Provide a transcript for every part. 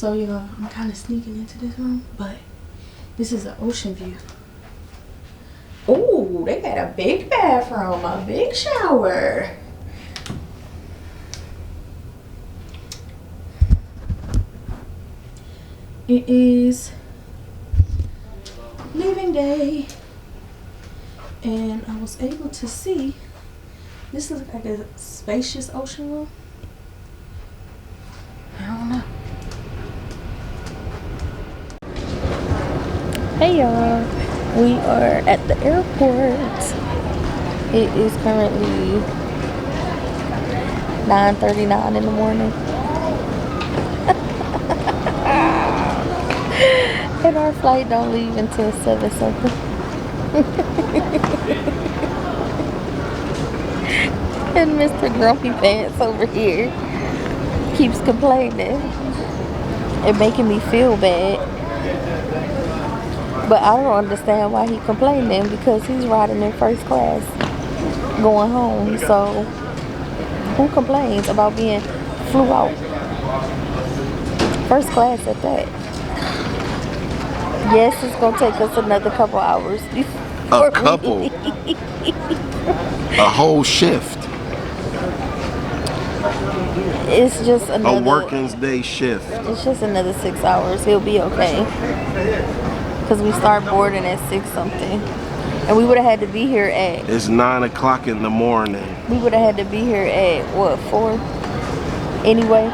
So y'all, I'm kind of sneaking into this room, but this is an ocean view. Ooh, they got a big bathroom, a big shower. It is living day, and I was able to see. This looks like a spacious ocean room. I don't know. Hey y'all, we are at the airport. It is currently 9:39 in the morning. And our flight don't leave until 7 something. And Mr. Grumpy Pants over here keeps complaining and making me feel bad. But I don't understand why he complaining, because he's riding in first class going home. So who complains about being flew out? First class at that. Yes, it's gonna take us another couple hours. A couple? A whole shift? It's just another... A working day shift. It's just another 6 hours. He'll be okay. Because we start boarding at 6 something. And we would have had to be here at... It's 9 o'clock in the morning. We would have had to be here at, what, 4? Anyway.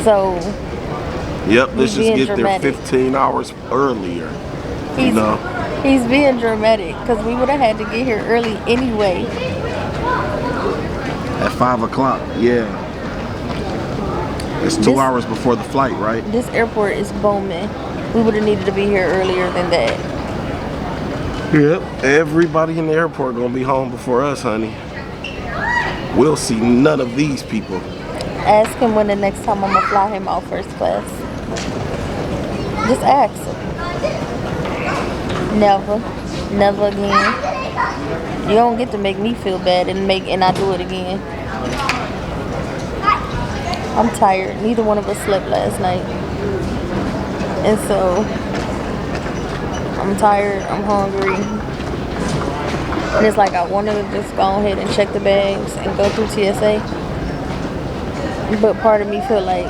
So... Yep, let's just get dramatic. There 15 hours earlier. He's being dramatic, because we would have had to get here early anyway. At 5 o'clock, yeah. It's 2 hours before the flight, right? This airport is booming. We would have needed to be here earlier than that. Yep, everybody in the airport gonna be home before us, honey. We'll see none of these people. Ask him when the next time I'm gonna fly him out first class. Just ask him. Never. Never again. You don't get to make me feel bad and I do it again. I'm tired. Neither one of us slept last night. And so I'm tired, I'm hungry. And it's like I want to just go ahead and check the bags and go through TSA. But part of me feel like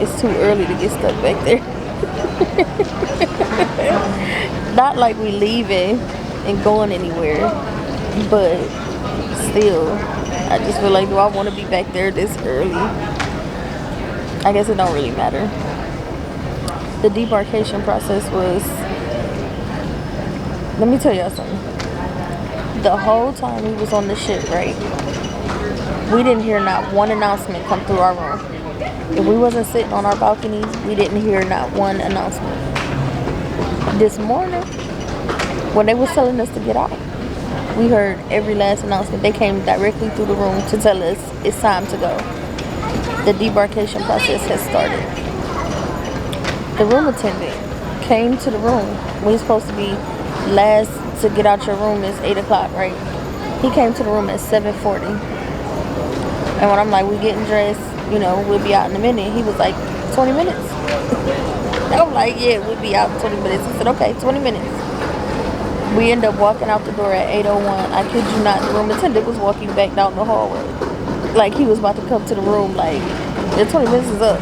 it's too early to get stuck back there. Not like we leaving and going anywhere, but still, I just feel like, do I want to be back there this early? I guess it don't really matter. The debarkation process was, let me tell y'all something. The whole time we was on the ship, right, we didn't hear not one announcement come through our room. If we wasn't sitting on our balconies, we didn't hear not one announcement. This morning, when they was telling us to get out, we heard every last announcement. They came directly through the room to tell us it's time to go. The debarkation process has started. The room attendant came to the room. We're supposed to be last to get out your room is 8 o'clock, right? He came to the room at 7:40. And when I'm like, we getting dressed, you know, we'll be out in a minute. He was like, 20 minutes. I'm like, yeah, we'll be out in 20 minutes. He said, okay, 20 minutes. We end up walking out the door at 8:01. I kid you not, the room attendant was walking back down the hallway. Like he was about to come to the room, like, the 20 minutes is up.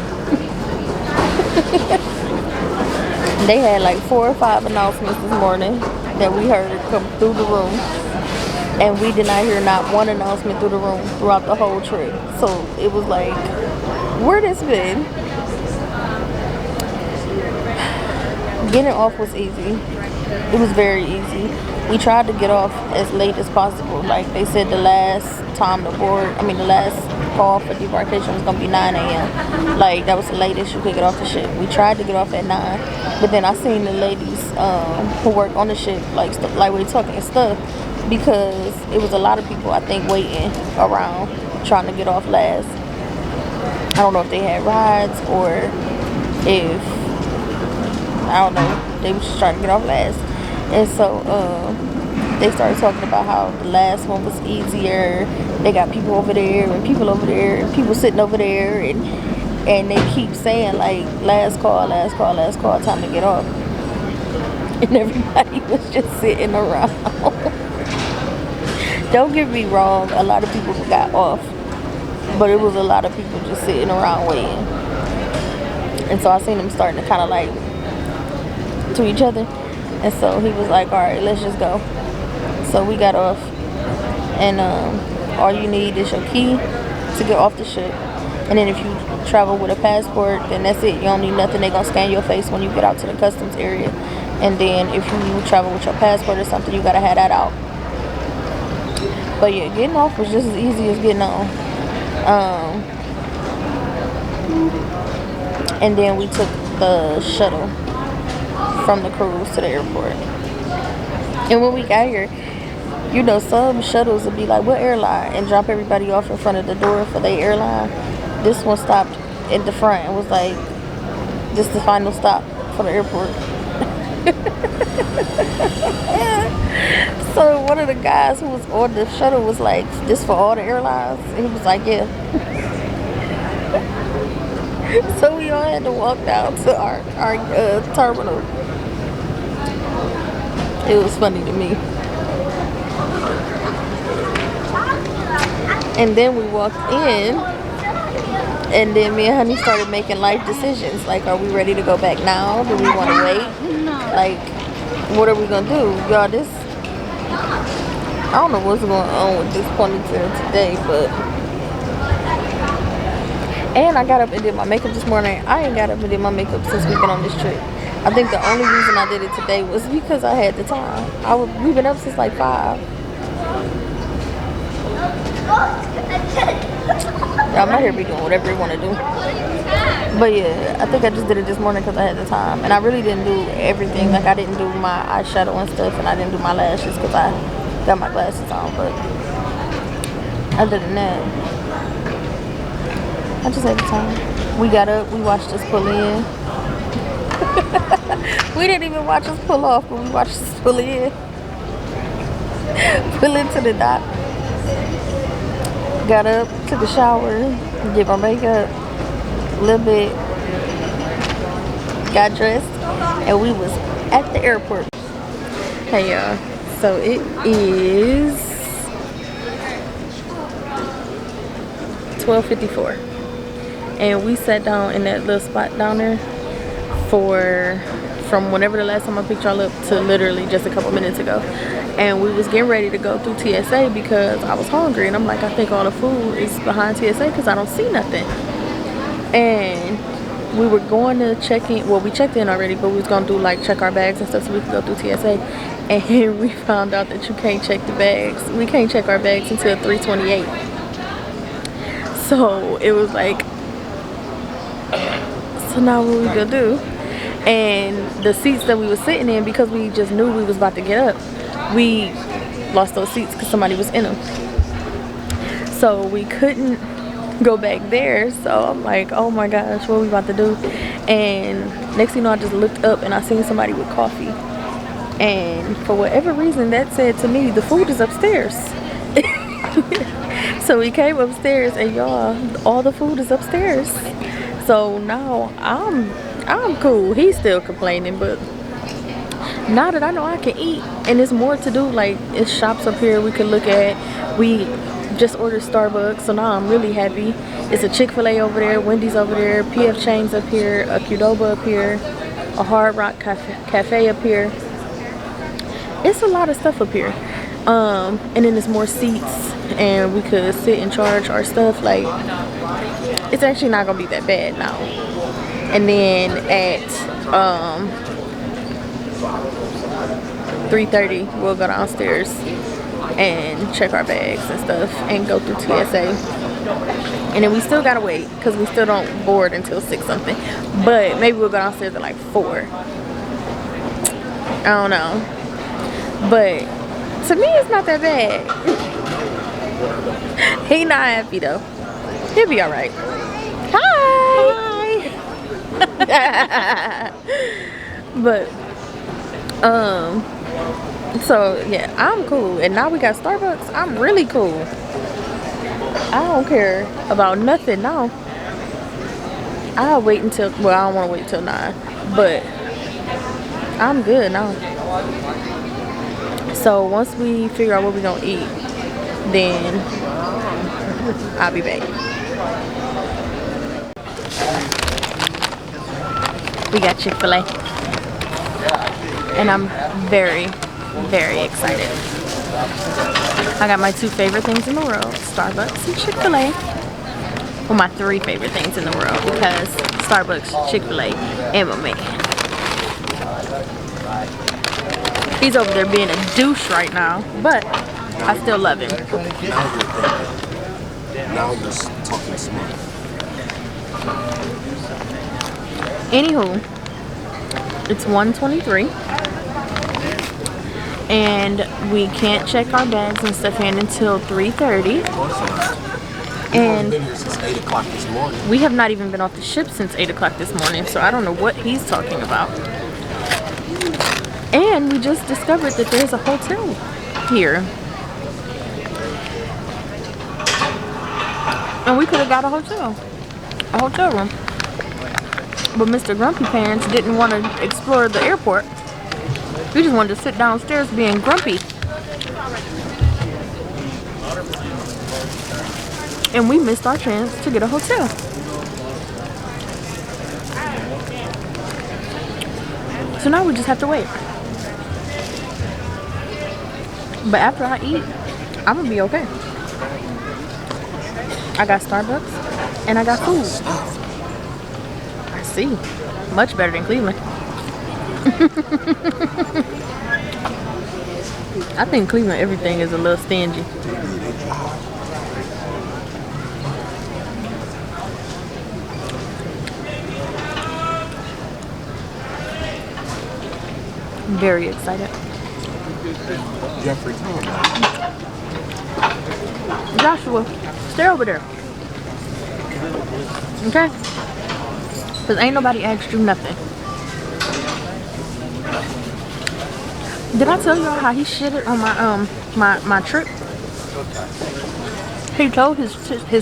They had like 4 or 5 announcements this morning that we heard come through the room. And we did not hear not one announcement through the room throughout the whole trip. So it was like, where this been? Getting off was easy. It was very easy. We tried to get off as late as possible. Like they said, the last time to board, the last call for debarkation was gonna be 9 a.m. Like that was the latest you could get off the ship. We tried to get off at 9, but then I seen the ladies who work on the ship, like we talking and stuff, because it was a lot of people I think waiting around trying to get off last. I don't know if they had rides or if, I don't know, they were just trying to get off last. And so they started talking about how the last one was easier. They got people over there and people over there and people sitting over there, and and they keep saying like last call, last call, last call, time to get off. And everybody was just sitting around. Don't get me wrong, a lot of people got off, but it was a lot of people just sitting around waiting. And so I seen them starting to kind of like to each other, and so he was like, all right, let's just go. So we got off, and all you need is your key to get off the ship. And then if you travel with a passport, then that's it. You don't need nothing. They're gonna scan your face when you get out to the customs area. And then if you travel with your passport or something, you gotta have that out. But yeah, getting off was just as easy as getting on. And then we took the shuttle from the cruise to the airport. And when we got here, you know, some shuttles would be like, what airline? And drop everybody off in front of the door for their airline. This one stopped at the front and was like, this is the final stop for the airport. So one of the guys who was on the shuttle was like, this for all the airlines? And he was like, yeah. So we all had to walk down to our terminal. It was funny to me. And then we walked in, and then me and Honey started making life decisions. Like, are we ready to go back now? Do we want to wait? Like, what are we going to do? Y'all, this, I don't know what's going on with this ponytail today, but. And I got up and did my makeup this morning. I ain't got up and did my makeup since we've been on this trip. I think the only reason I did it today was because I had the time. We've been up since like 5. Y'all might hear me doing whatever you want to do. But yeah, I think I just did it this morning because I had the time. And I really didn't do everything. Like, I didn't do my eyeshadow and stuff, and I didn't do my lashes because I got my glasses on. But other than that, I just had the time. We got up, we watched us pull in. We didn't even watch us pull off, but we watched us pull in. Pull into the dock. Got up, took a shower, did my makeup a little bit, got dressed, and we was at the airport. Hey y'all, so it is 12:54, and we sat down in that little spot down there from whenever the last time I picked y'all up to literally just a couple minutes ago. And we was getting ready to go through TSA because I was hungry, and I'm like, I think all the food is behind TSA because I don't see nothing. And we were going to check in. Well, we checked in already, but we was gonna do like check our bags and stuff so we could go through TSA. And we found out that you can't check the bags. We can't check our bags until 3:28. So it was like, so now what we gonna do? And the seats that we were sitting in, because we just knew we was about to get up, we lost those seats because somebody was in them. So we couldn't go back there. So I'm like, oh my gosh, what are we about to do? And next thing you know, I just looked up and I seen somebody with coffee. And for whatever reason, that said to me, the food is upstairs. So we came upstairs, and y'all, all the food is upstairs. So now I'm cool. He's still complaining, but now that I know I can eat, and there's more to do, like it's shops up here we could look at. We just ordered Starbucks, so now I'm really happy. It's a Chick-fil-A over there, Wendy's over there, PF Chang's up here, a Qdoba up here, a Hard Rock Cafe up here. It's a lot of stuff up here. And then there's more seats, and we could sit and charge our stuff. Like, it's actually not gonna be that bad now. And then at 3:30 we'll go downstairs and check our bags and stuff and go through TSA. And then we still gotta wait because we still don't board until 6 something. But maybe we'll go downstairs at like 4. I don't know. But to me, it's not that bad. He not happy though. He'll be all right. Hi. But so yeah, I'm cool. And now we got Starbucks. I'm really cool. I don't care about nothing now. I'll wait until, well, I don't want to wait till 9, but I'm good now. So once we figure out what we're gonna eat, then I'll be back. We got Chick-fil-A, and I'm very, very excited. I got my 2 favorite things in the world, Starbucks and Chick-fil-A. Well, my 3 favorite things in the world, because Starbucks, Chick-fil-A, and my man. He's over there being a douche right now, but I still love him. Now I'm just talking smart. Anywho, it's 1:23, and we can't check our bags and stuff in until 3:30. And Been here since 8 o'clock this morning. we have not even been off the ship since 8 o'clock this morning, so I don't know what he's talking about. And we just discovered that there's a hotel here. And we could have got a hotel room. But Mr. Grumpy Pants didn't want to explore the airport. He just wanted to sit downstairs being grumpy. And we missed our chance to get a hotel. So now we just have to wait. But after I eat, I'm gonna be okay. I got Starbucks and I got food. I see. Much better than Cleveland. I think Cleveland, everything is a little stingy. I'm very excited. Jeffrey Tom. Joshua, stay over there. Okay? Because ain't nobody asked you nothing. Did I tell y'all how he shitted on my trip? He told his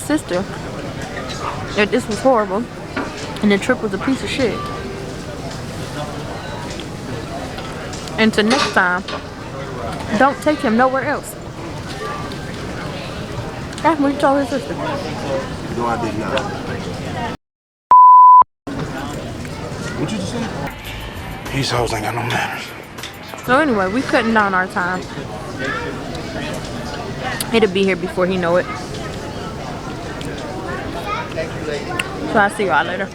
sister that this was horrible and the trip was a piece of shit. And so next time, don't take him nowhere else. That's what he told his sister. No, I did not. What you just say? These hoes ain't got no manners. So anyway, we cutting down our time. It'll be here before he know it. So I'll see y'all later.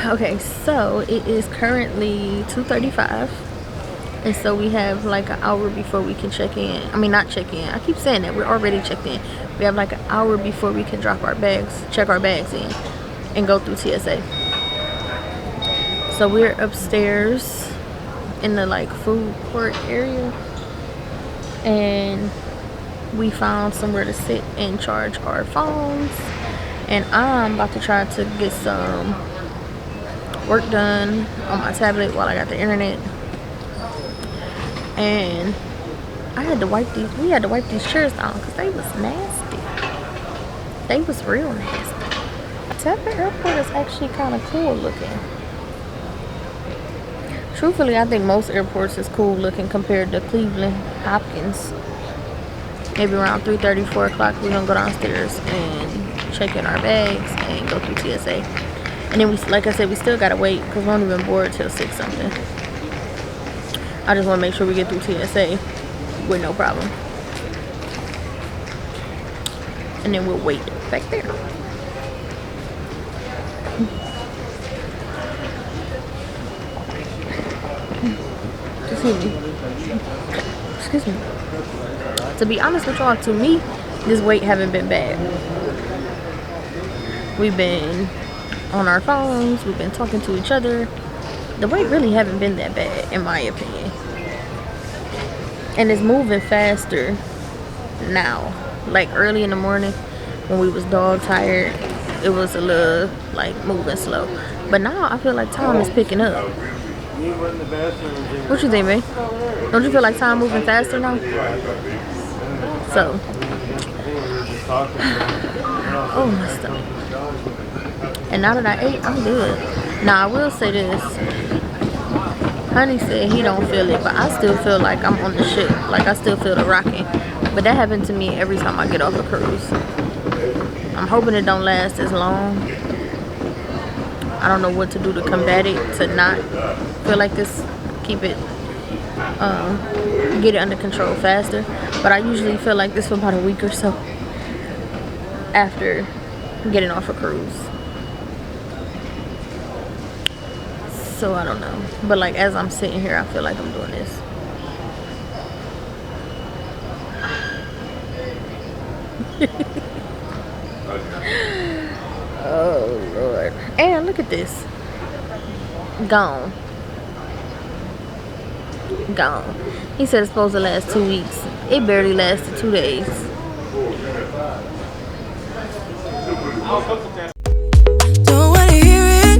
Okay, so it is currently 2:35. And so we have like an hour before we can check in. I mean, not check in. I keep saying that. We're already checked in. We have like an hour before we can drop our bags, check our bags in, and go through TSA. So we're upstairs in the like food court area. And we found somewhere to sit and charge our phones. And I'm about to try to get some work done on my tablet while I got the internet. And we had to wipe these chairs down because they was nasty. They was real nasty. Tampa Airport is actually kind of cool looking. Truthfully, I think most airports is cool looking compared to Cleveland Hopkins. Maybe around 3:30, 4 o'clock, we're gonna go downstairs and check in our bags and go through TSA. And then we, like I said, we still gotta wait because we won't even board till 6 something. I just want to make sure we get through TSA with no problem. And then we'll wait back there. Excuse me. To be honest with y'all, to me, this wait haven't been bad. We've been on our phones. We've been talking to each other. The wait really haven't been that bad, in my opinion. And it's moving faster now. Like early in the morning, when we was dog tired, it was a little like moving slow. But now I feel like time is picking up. What you think, man? Don't you feel like time moving faster now? So, oh my stomach. And now that I ate, I'm good. Now I will say this. Honey said he don't feel it, but I still feel like I'm on the ship. Like I still feel the rocking. But that happened to me every time I get off a cruise. I'm hoping it don't last as long. I don't know what to do to combat it, to not feel like this. Keep it, get it under control faster. But I usually feel like this for about a week or so after getting off a cruise. So I don't know. But like as I'm sitting here, I feel like I'm doing this. Oh Lord. And look at this. Gone. Gone. He said it's supposed to last 2 weeks. It barely lasted 2 days. Don't wanna hear it.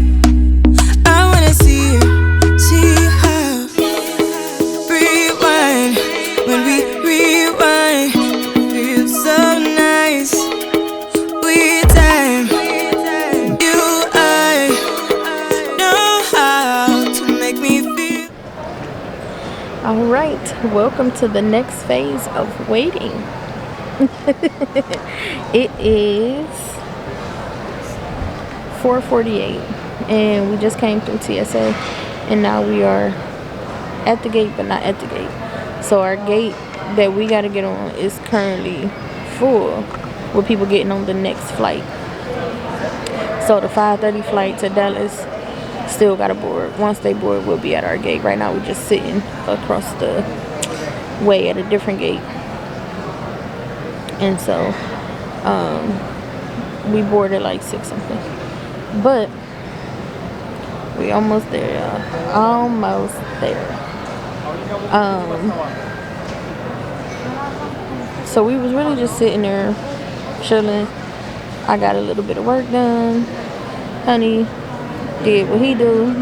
I wanna see it. See how rewind when we rewind. Feels so nice. We time. You I know how to make me feel. All right. Welcome to the next phase of waiting. It is 4:48 and we just came through TSA and now we are at the gate but not at the gate. So our gate that we got to get on is currently full with people getting on the next flight. So the 5:30 flight to Dallas still got to board. Once they board, we'll be at our gate. Right now we're just sitting across the way at a different gate. And so we boarded like 6 something. But we almost there, y'all. Almost there. So we was really just sitting there chilling. I got a little bit of work done. Honey did what he do.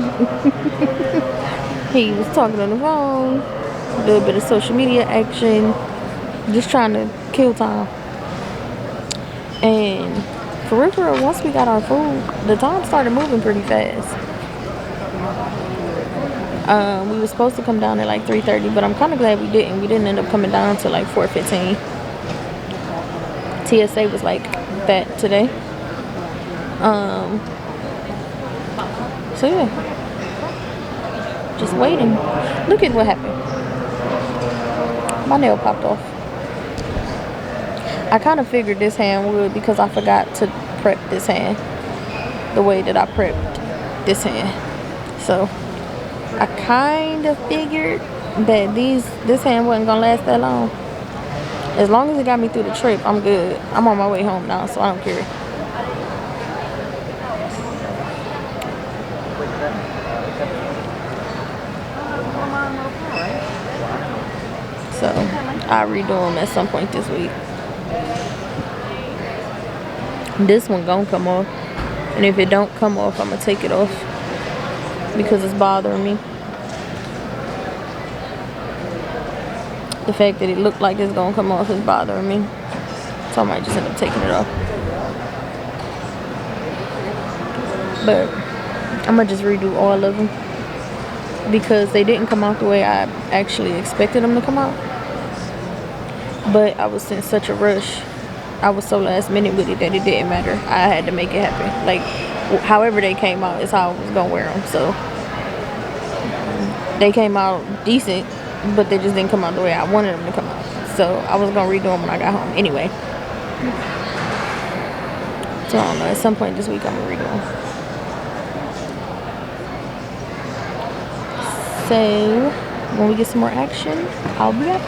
He was talking on the phone. A little bit of social media action. Just trying to kill time. And for real, once we got our food, the time started moving pretty fast. We were supposed to come down at like 3:30, but I'm kind of glad we didn't. We didn't end up coming down till like 4:15. TSA was like that today. So yeah, just waiting. Look at what happened. My nail popped off. I kind of figured this hand would because I forgot to prep this hand the way that I prepped this hand. So I kind of figured that this hand wasn't gonna last that long. As long as it got me through the trip, I'm good. I'm on my way home now, so I don't care. So I'll redo them at some point this week. This one gonna come off, and if it don't come off, I'm gonna take it off because it's bothering me. The fact that it looked like it's gonna come off is bothering me, so I might just end up taking it off. But I'm gonna just redo all of them because they didn't come out the way I actually expected them to come out. But I was in such a rush. I was so last minute with it that it didn't matter. I had to make it happen. Like, however they came out is how I was gonna wear them. So they came out decent, but they just didn't come out the way I wanted them to come out. So I was gonna redo them when I got home anyway. So I don't know. At some point this week I'm gonna redo them. So when we get some more action, I'll be back.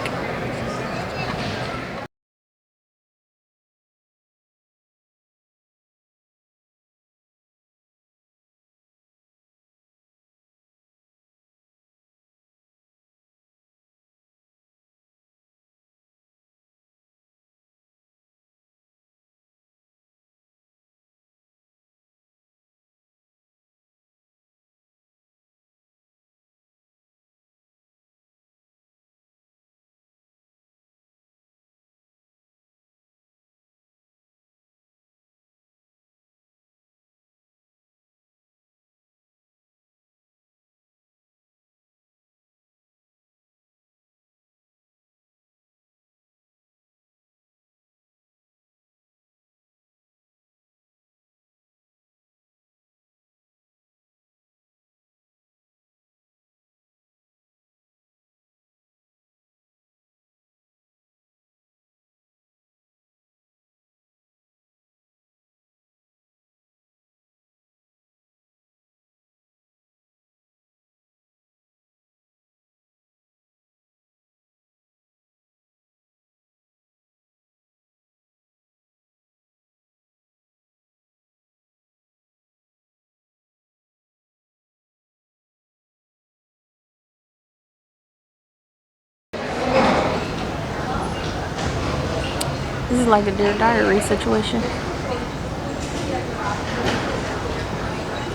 is like a Dear Diary situation.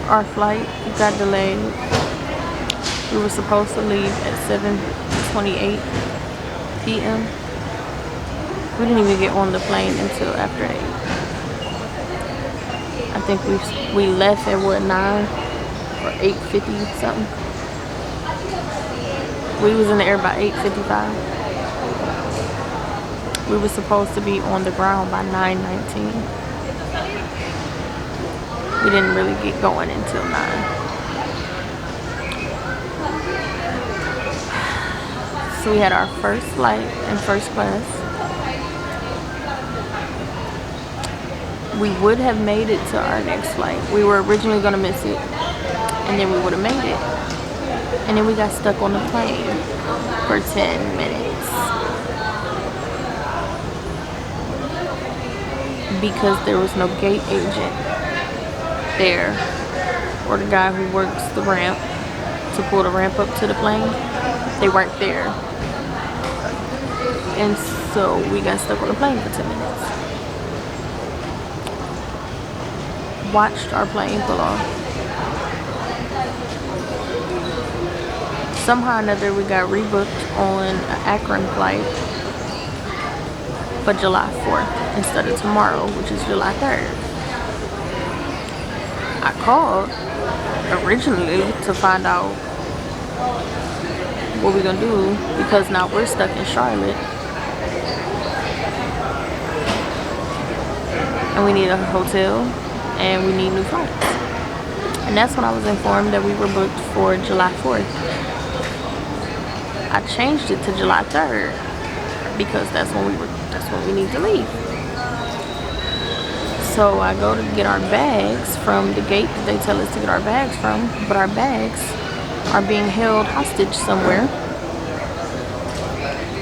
Our flight got delayed. We were supposed to leave at 7:28 p.m. We didn't even get on the plane until after 8. I think we left at what, 9 or 8:50 something. We was in the air by 8:55. We were supposed to be on the ground by 9:19. We didn't really get going until 9. So we had our first flight in first class. We would have made it to our next flight. We were originally gonna miss it, and then we would have made it. And then we got stuck on the plane for 10 minutes. Because there was no gate agent there, or the guy who works the ramp to pull the ramp up to the plane. They weren't there. And so we got stuck on the plane for 10 minutes. Watched our plane pull off. Somehow or another we got rebooked on an Akron flight for July 4th instead of tomorrow, which is July 3rd. I called originally to find out what we're gonna do, because now we're stuck in Charlotte and we need a hotel and we need new flights. And that's when I was informed that we were booked for July 4th. I changed it to July 3rd because that's when we need to leave. So I go to get our bags from the gate that they tell us to get our bags from, but our bags are being held hostage somewhere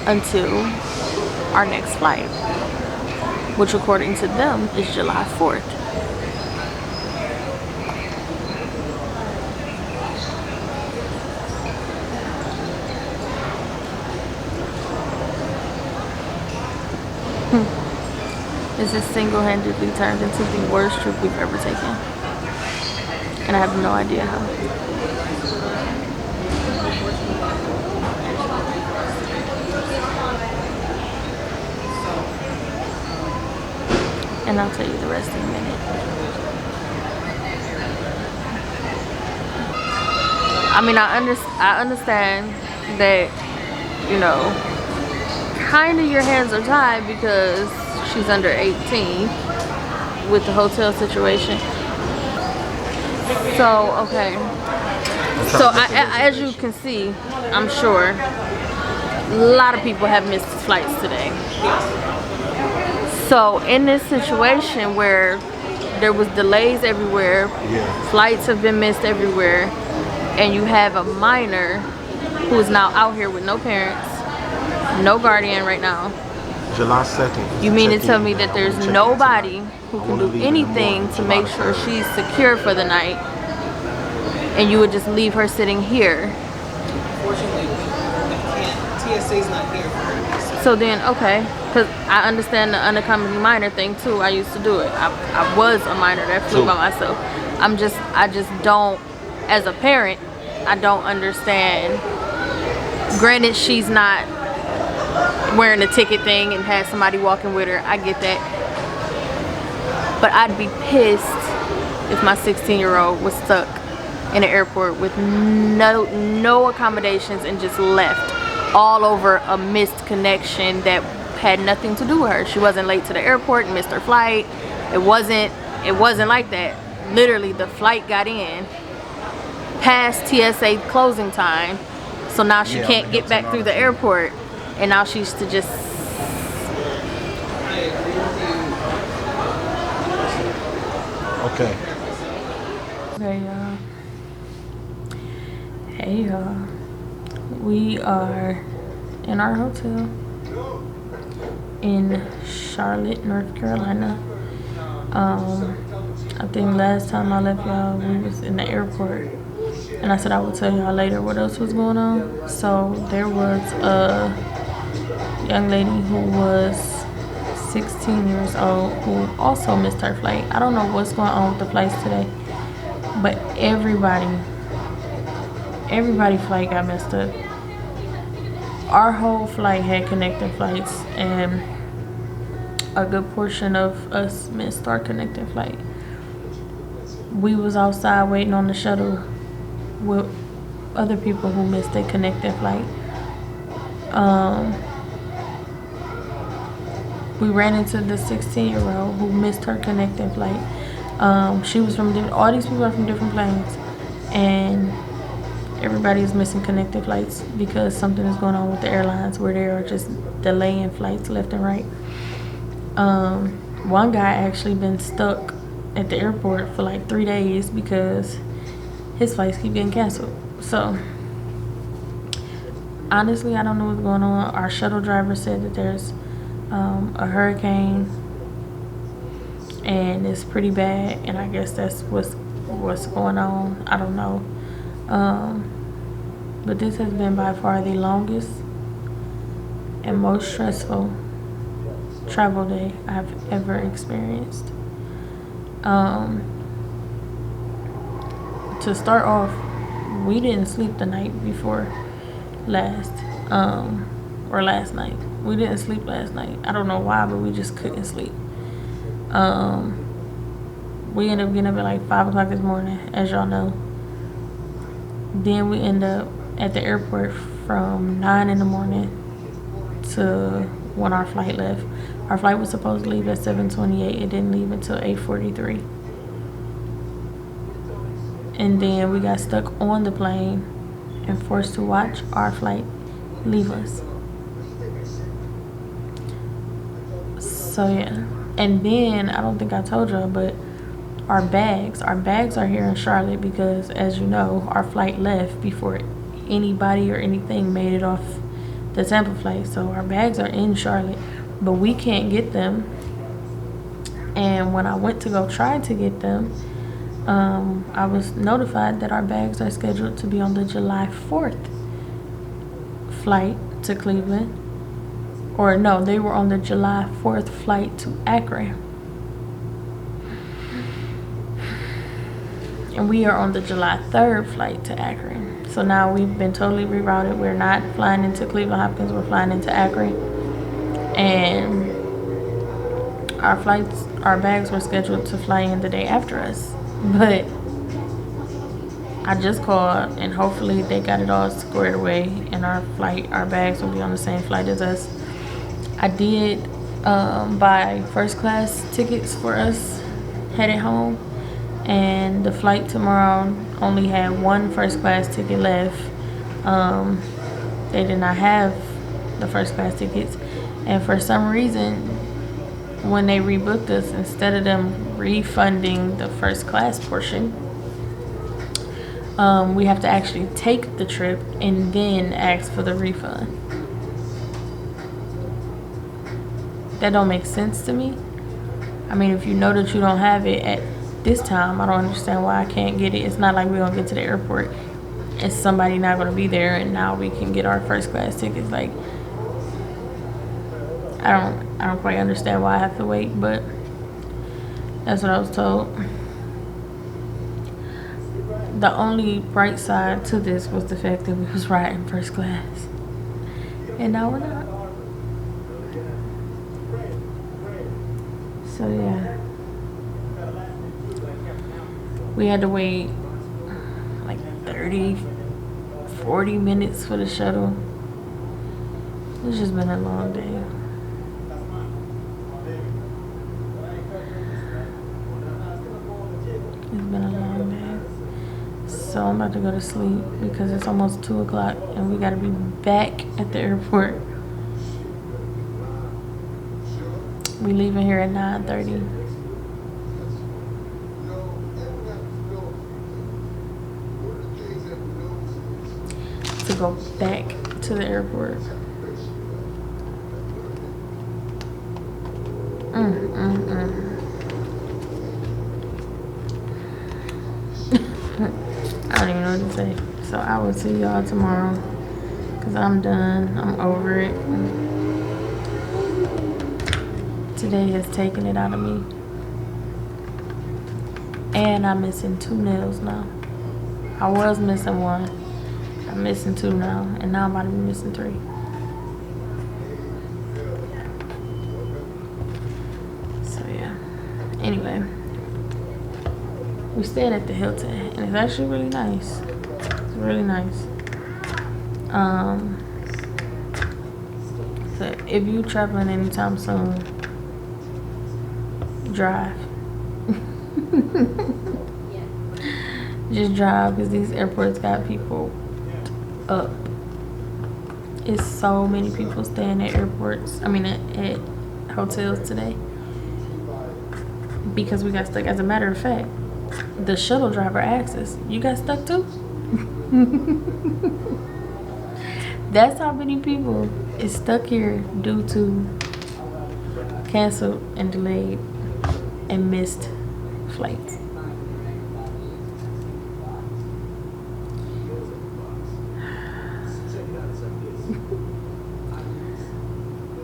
until our next flight, which according to them is July 4th. This has single-handedly turned into the worst trip we've ever taken. And I have no idea how. And I'll tell you the rest in a minute. I mean, I understand that, you know, kind of your hands are tied because she's under 18 with the hotel situation. So, okay. So, as you can see, I'm sure, a lot of people have missed flights today. So, in this situation where there was delays everywhere, flights have been missed everywhere, and you have a minor who is now out here with no parents, no guardian right now. July 2nd. You mean to tell me that there's nobody who can do anything to make sure she's secure for the night, and you would just leave her sitting here? Unfortunately, we can't. TSA's not here for her. So then, okay, because I understand the unaccompanied minor thing too. I used to do it. I was a minor that flew by myself. I just don't, as a parent, I don't understand. Granted, she's not wearing a ticket thing and had somebody walking with her. I get that. But I'd be pissed if my 16-year-old was stuck in an airport with no accommodations and just left all over a missed connection that had nothing to do with her. She wasn't late to the airport and missed her flight. It wasn't like that. Literally, the flight got in past TSA closing time, so now she can't get back through the airport. And now she's to just... Okay. Hey y'all. Hey y'all. We are in our hotel in Charlotte, North Carolina. I think last time I left y'all, we was in the airport. And I said I would tell y'all later what else was going on. So there was a young lady who was 16 years old who also missed her flight. I don't know what's going on with the flights today, but everybody flight got messed up. Our whole flight had connecting flights, and a good portion of us missed our connecting flight. We was outside waiting on the shuttle with other people who missed their connecting flight. We ran into the 16-year-old who missed her connecting flight. She was from all these people are from different planes, and everybody is missing connecting flights because something is going on with the airlines where they are just delaying flights left and right. One guy actually been stuck at the airport for like 3 days because his flights keep getting canceled. So honestly, I don't know what's going on. Our shuttle driver said that there's a hurricane and it's pretty bad, and I guess that's what's going on. I don't know. But this has been by far the longest and most stressful travel day I've ever experienced. To start off, we didn't sleep the night before last night. We didn't sleep last night. I don't know why, but we just couldn't sleep. We ended up getting up at like 5 o'clock this morning, as y'all know. Then we end up at the airport from 9 in the morning to when our flight left. Our flight was supposed to leave at 7:28. It didn't leave until 8:43. And then we got stuck on the plane and forced to watch our flight leave us. So yeah. And then, I don't think I told y'all, but our bags are here in Charlotte because, as you know, our flight left before anybody or anything made it off the Tampa flight. So our bags are in Charlotte, but we can't get them. And when I went to go try to get them, I was notified that our bags are scheduled to be on the July 4th flight to Cleveland. Or no, they were on the July 4th flight to Akron. And we are on the July 3rd flight to Akron. So now we've been totally rerouted. We're not flying into Cleveland Hopkins, we're flying into Akron. And our bags were scheduled to fly in the day after us. But I just called, and hopefully they got it all squared away, and our bags will be on the same flight as us. I did buy first class tickets for us headed home, and the flight tomorrow only had one first class ticket left. They did not have the first class tickets, and for some reason, when they rebooked us, instead of them refunding the first class portion, we have to actually take the trip and then ask for the refund. That don't make sense to me. I mean, if you know that you don't have it at this time, I don't understand why I can't get it. It's not like we're gonna get to the airport and somebody not gonna be there and now we can get our first class tickets. Like, I don't quite understand why I have to wait, but that's what I was told. The only bright side to this was the fact that we was riding first class, and now we're not. So yeah, we had to wait like 30-40 minutes for the shuttle. It's just been a long day. It's been a long day. So I'm about to go to sleep because it's almost 2 o'clock and we gotta be back at the airport. We leaving here at 9:30. To go back to the airport. I don't even know what to say. So I will see y'all tomorrow. Because I'm done. I'm over it. today has taken it out of me. And I'm missing 2 nails now. I was missing 1. I'm missing 2 now. And now I'm about to be missing 3. So yeah. Anyway. We stayed at the Hilton. And it's actually really nice. It's really nice. So if you traveling anytime soon, drive. Just drive, because these airports got people up. It's so many people staying at airports. I mean at hotels today. Because we got stuck. As a matter of fact, the shuttle driver asked us, "You got stuck too?" That's how many people is stuck here due to canceled and delayed and missed flights.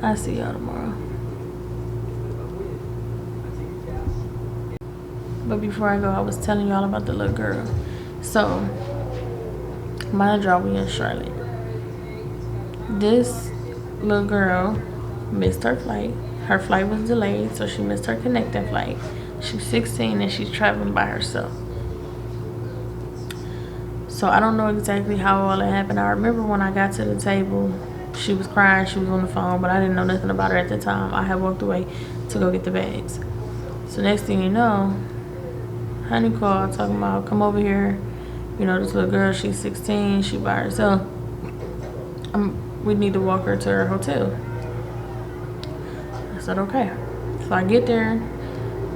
I'll see y'all tomorrow. But before I go, I was telling y'all about the little girl. So, mind y'all, we in Charlotte. This little girl missed her flight. Her flight was delayed, so she missed her connecting flight. She's 16 and she's traveling by herself. So I don't know exactly how all it happened. I remember when I got to the table, she was crying, she was on the phone, but I didn't know nothing about her at the time. I had walked away to go get the bags. So next thing you know, honey called talking about, "Come over here. You know, this little girl, she's 16, she by herself. We need to walk her to her hotel." I said, okay. So I get there,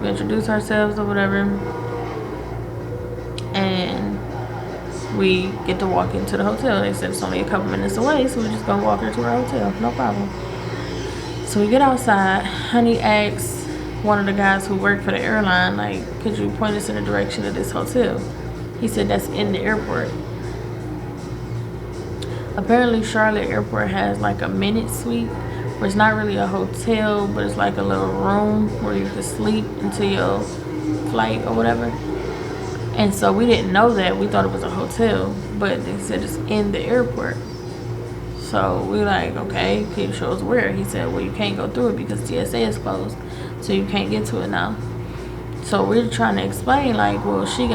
we introduce ourselves or whatever, and we get to walk into the hotel. They said it's only a couple minutes away, so we're just gonna walk her to her hotel, no problem. So we get outside, honey asks one of the guys who work for the airline, like, "Could you point us in the direction of this hotel?" He said that's in the airport. Apparently Charlotte Airport has like a minute suite, where it's not really a hotel, but it's like a little room where you can sleep until your flight or whatever. And so we didn't know that. We thought it was a hotel, but they said it's in the airport. So we like, okay, can you show us where? He said, well, you can't go through it because TSA is closed, so you can't get to it now. So we're trying to explain, like, well, she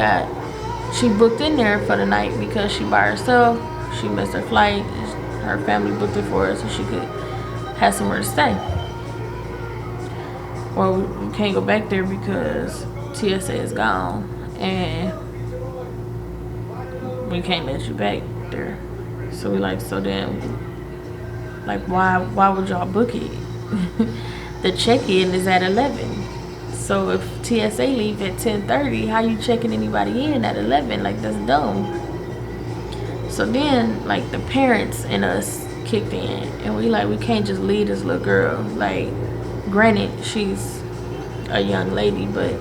booked in there for the night because she by herself. She missed her flight. Her family booked it for her so she could have somewhere to stay. Well, we can't go back there because TSA is gone and we can't let you back there. So we like, so then, like, why would y'all book it? The check-in is at 11. So if TSA leave at 10:30, how you checking anybody in at 11? Like, that's dumb. So then, like, the parents and us kicked in, and we can't just leave this little girl. Like, granted, she's a young lady, but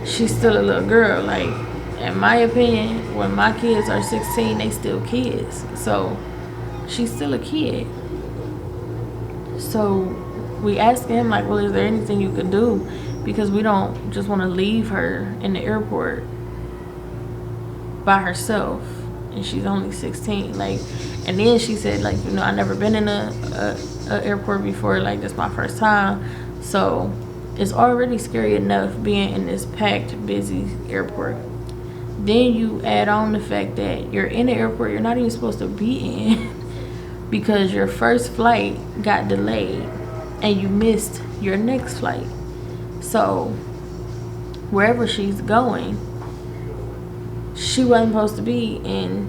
she's still a little girl. Like, in my opinion, when my kids are 16, they still kids. So she's still a kid. So we asked him, like, well, is there anything you could do? Because we don't just want to leave her in the airport by herself. And she's only 16. Like, and then she said, like, you know, I never been in a airport before. Like, this my first time. So it's already scary enough being in this packed, busy airport. Then you add on the fact that you're in the airport you're not even supposed to be in because your first flight got delayed and you missed your next flight. So wherever she's going, she wasn't supposed to be in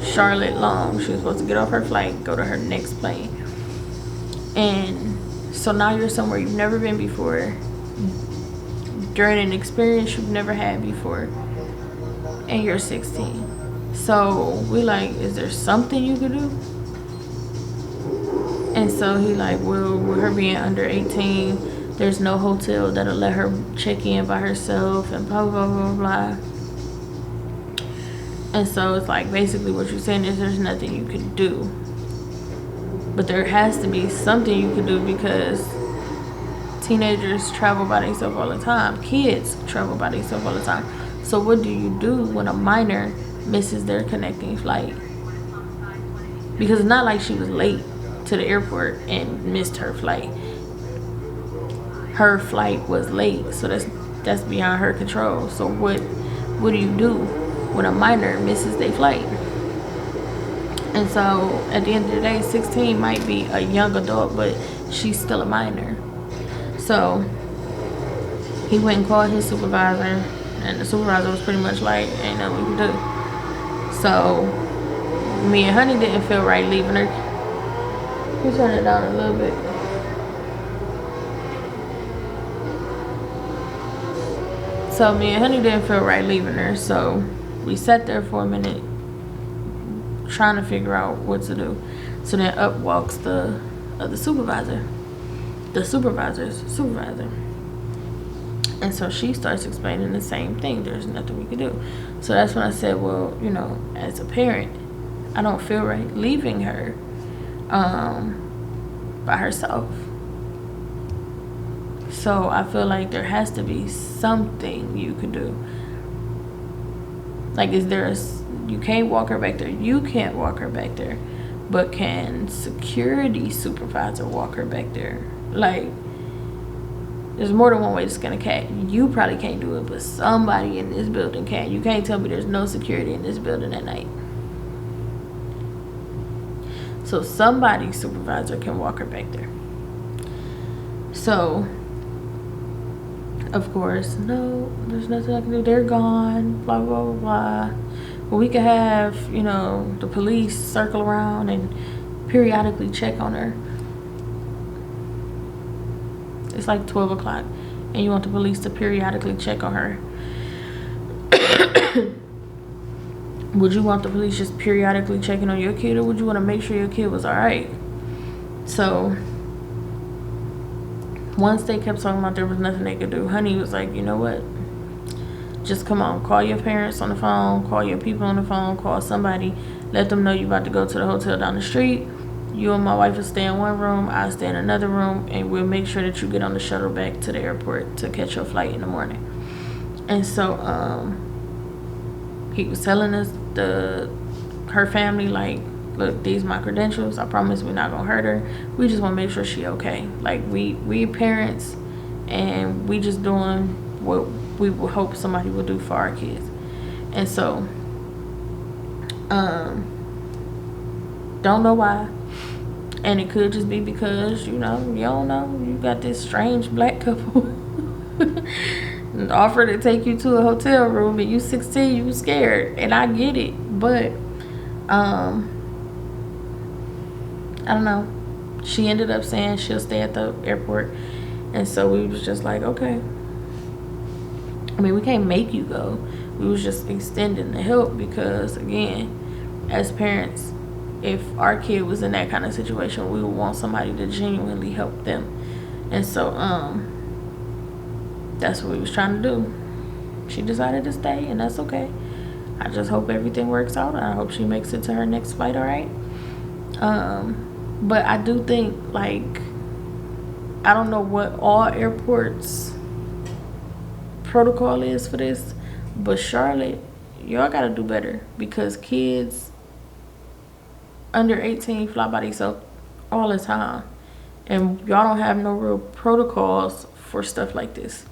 Charlotte long. She was supposed to get off her flight, go to her next plane. And so now you're somewhere you've never been before, during an experience you've never had before, and you're 16. So we like, is there something you could do? And so he like, well, with her being under 18, there's no hotel that'll let her check in by herself and blah, blah, blah, blah. And so it's like, basically what you're saying is there's nothing you can do. But there has to be something you can do because Teenagers travel by themselves all the time. Kids travel by themselves all the time. So what do you do when a minor misses their connecting flight? Because it's not like she was late to the airport and missed her flight. Her flight was late, so that's beyond her control. So what do you do when a minor misses their flight? And so at the end of the day, 16 might be a young adult, but she's still a minor. So he went and called his supervisor, and the supervisor was pretty much like, ain't nothing we can do. So me and Honey didn't feel right leaving her. You turn it down a little bit. So me and Honey didn't feel right leaving her. So we sat there for a minute trying to figure out what to do. So then up walks the supervisor. The supervisor's supervisor. And so she starts explaining the same thing. There's nothing we can do. So that's when I said, well, you know, as a parent, I don't feel right leaving her by herself. So I feel like there has to be something you could do. Like, you can't walk her back there. You can't walk her back there. But can security supervisor walk her back there? Like, there's more than one way to skin a cat. You probably can't do it, but somebody in this building can. You can't tell me there's no security in this building at night. So somebody's supervisor can walk her back there. So, of course, no, there's nothing I can do. They're gone, blah, blah, blah, blah. But we could have, you know, the police circle around and periodically check on her. It's like 12 o'clock, and you want the police to periodically check on her. Would you want the police just periodically checking on your kid, or would you want to make sure your kid was all right? So once they kept talking about there was nothing they could do, Honey was like, you know what? Just come on, call your parents on the phone, call your people on the phone, call somebody, let them know you about to go to the hotel down the street. You and my wife will stay in one room, I'll stay in another room, and we'll make sure that you get on the shuttle back to the airport to catch your flight in the morning. And so he was telling us, her family, like, look, these my credentials. I promise we're not gonna hurt her. We just want to make sure she okay. Like, we parents, and we just doing what we would hope somebody would do for our kids. And so don't know why, and it could just be because, you know, you don't know, you got this strange black couple and offer to take you to a hotel room, and you 16, you scared, and I get it, but I don't know. She ended up saying she'll stay at the airport, and so we was just like, okay. I mean, we can't make you go. We was just extending the help because, again, as parents, if our kid was in that kind of situation, we would want somebody to genuinely help them. And so that's what we was trying to do. She decided to stay, and that's okay. I just hope everything works out. I hope she makes it to her next flight all right. But I do think, like, I don't know what all airports protocol is for this, but Charlotte, y'all gotta do better, because kids under 18 fly by themselves all the time, and y'all don't have no real protocols for stuff like this.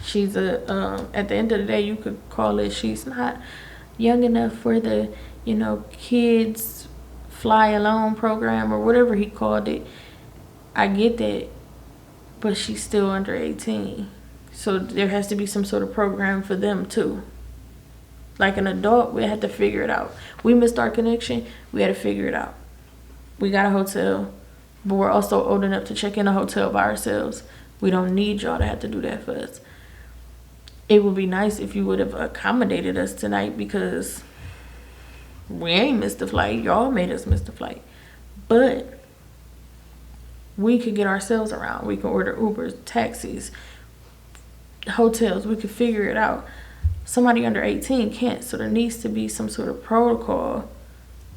She's at the end of the day, you could call it, she's not young enough for the, you know, kids fly alone program or whatever he called it. I get that, but she's still under 18. So there has to be some sort of program for them too. Like an adult, we had to figure it out. We missed our connection, we had to figure it out. We got a hotel, but we're also old enough to check in a hotel by ourselves. We don't need y'all to have to do that for us. It would be nice if you would have accommodated us tonight, because we ain't missed the flight. Y'all made us miss the flight. But we could get ourselves around. We can order Ubers, taxis, hotels. We could figure it out. Somebody under 18 can't. So there needs to be some sort of protocol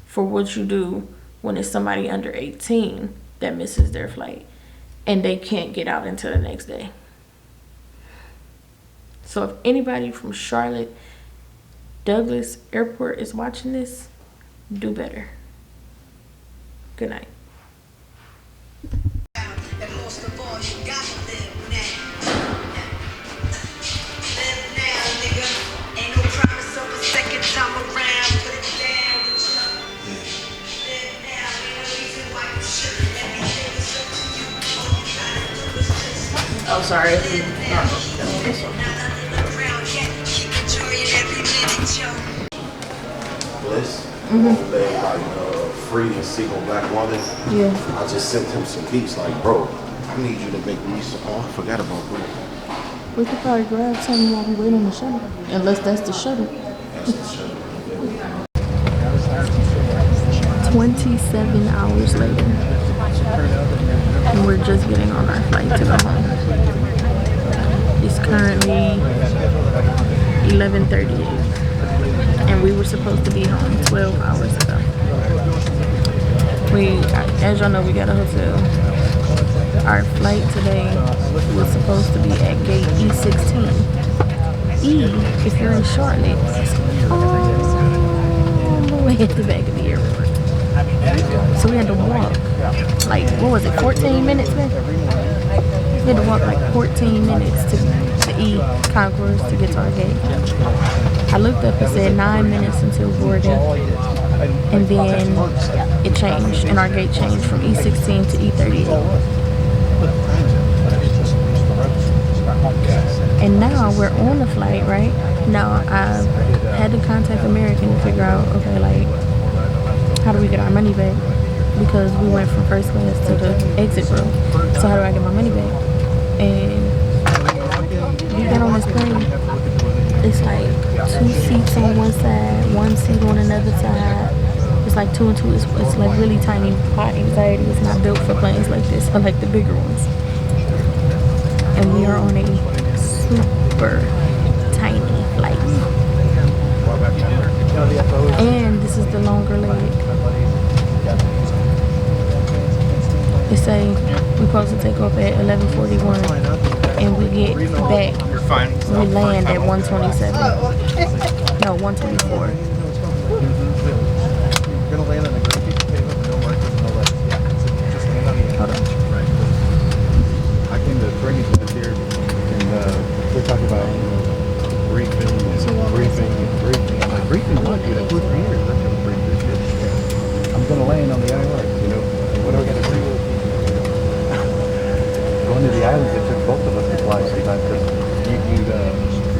for what you do when it's somebody under 18 that misses their flight. and they can't get out until the next day. So if anybody from Charlotte Douglas Airport is watching this, do better. Good night. Oh, sorry. Bliss. They like Free and Single Black Woman. Yeah. I just sent him some beats like, bro, I need you to make these. Oh, I forgot about bro. We could probably grab some while we wait on the shuttle. Unless that's the shuttle. That's the shuttle. 27 hours later. And we're just getting on our flight to go home. It's currently 11:38. And we were supposed to be home 12 hours ago. As y'all know, we got a hotel. Our flight today was supposed to be at gate E16. E, if you're in Charlotte, all the way at the back of the airport. So we had to walk, like, what was it, 14 minutes, man? We had to walk like 14 minutes to the E concourse to get to our gate. I looked up and said 9 minutes until boarding. And then it changed, and our gate changed from E16 to E38. And now we're on the flight, right? Now I had to contact American to figure out, okay, like, how do we get our money back? Because we went from first class to the exit row. So how do I get my money back? And we got on this plane. It's like 2 seats on one side, 1 seat on another side. It's like 2 and 2. It's like really tiny. My anxiety is not built for planes like this. I like the bigger ones. And we are on a super tiny flight. And this is the longer leg. They say we're supposed to take off at 11:41, and we get back. We land at 1:27. No, 1:24. You're gonna land on a great piece of paper with no markers and no letters. Yeah, just land on the Hold on. Right. I came to Fergie's last year, and they're talking about briefing and briefing and briefing. I'm like, briefing what? Dude, I flew for years. I'm gonna brief this shit. I'm gonna land on the island. You know, what do I gotta do? Going to the islands, it took both of us to fly sometimes because you'd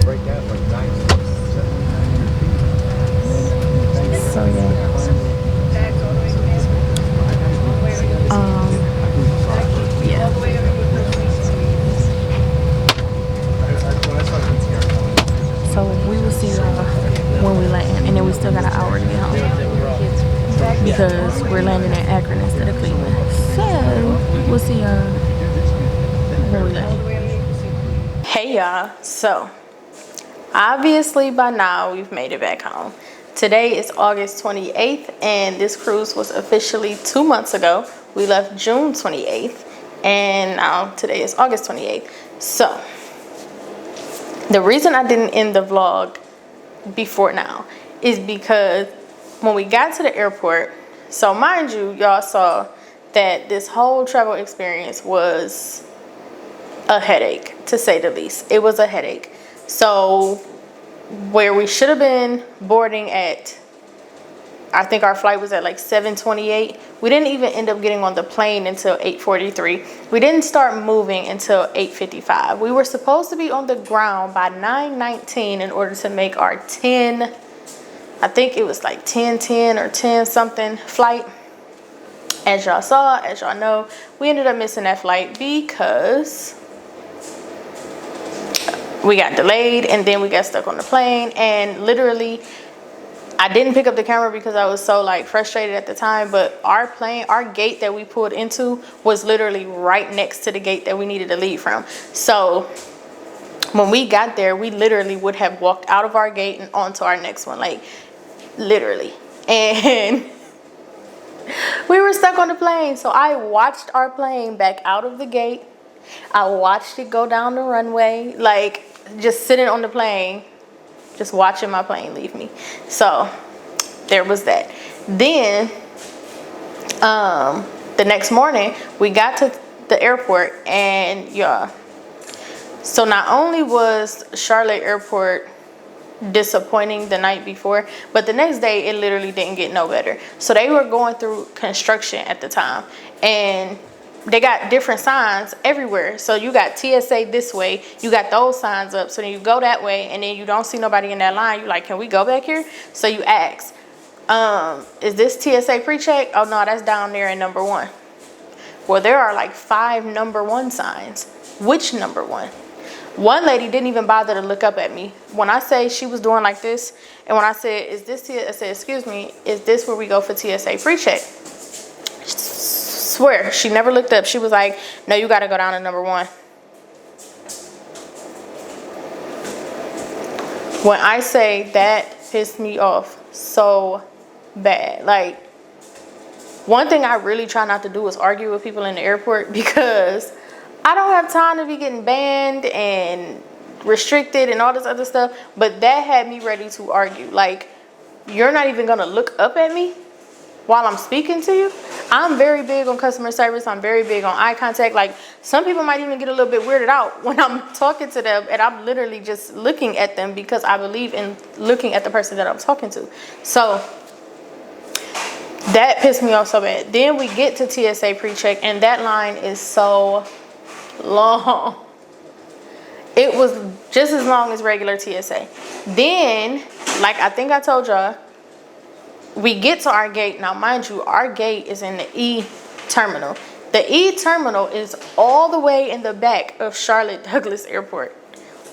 break out like 900, 700 feet. So yeah. Yeah. So we will see y'all when we land, and then we still got an hour to get home because we're landing in Akron instead of Cleveland. So we'll see y'all when we land. Hey y'all. So obviously by now we've made it back home. Today is August 28th, and this cruise was officially 2 months ago. We left June 28th, and now today is August 28th. So the reason I didn't end the vlog before now is because when we got to the airport, so mind you, y'all saw that this whole travel experience was a headache, to say the least. It was a headache. So where we should have been boarding at, I think our flight was at like 7:28. We didn't even end up getting on the plane until 8:43. We didn't start moving until 8:55. We were supposed to be on the ground by 9:19 in order to make our 10, I think it was like 10:10 or 10 something flight. As y'all saw, as y'all know, we ended up missing that flight because we got delayed, and then we got stuck on the plane. And literally, I didn't pick up the camera because I was so like frustrated at the time, but our gate that we pulled into was literally right next to the gate that we needed to leave from. So when we got there, we literally would have walked out of our gate and onto our next one, like literally. And We were stuck on the plane. So I watched our plane back out of the gate. I watched it go down the runway, like just sitting on the plane, just watching my plane leave me. So there was that. Then the next morning we got to the airport, and yeah. So not only was Charlotte Airport disappointing the night before, but the next day it literally didn't get no better. So they were going through construction at the time, and they got different signs everywhere. So you got TSA this way, you got those signs up, so then you go that way, and then you don't see nobody in that line. You're like, can we go back here? So you ask, is this TSA pre-check? Oh no, that's down there in number 1. Well, there are like 5 number 1 signs. Which number 1? One lady didn't even bother to look up at me. When I say she was doing like this, and when I said, is this TSA, I said, excuse me, is this where we go for TSA pre-check? Swear, she never looked up. She was like, no, you got to go down to number 1. When I say that pissed me off so bad. Like, one thing I really try not to do is argue with people in the airport, because I don't have time to be getting banned and restricted and all this other stuff. But that had me ready to argue. Like, you're not even going to look up at me while I'm speaking to you? I'm very big on customer service. I'm very big on eye contact. Like, some people might even get a little bit weirded out when I'm talking to them and I'm literally just looking at them, because I believe in looking at the person that I'm talking to. So that pissed me off so bad. Then we get to TSA pre-check, and that line is so long. It was just as long as regular TSA. Then, like I think I told y'all, we get to our gate. Now, mind you, our gate is in the E terminal. The E terminal is all the way in the back of Charlotte Douglas Airport.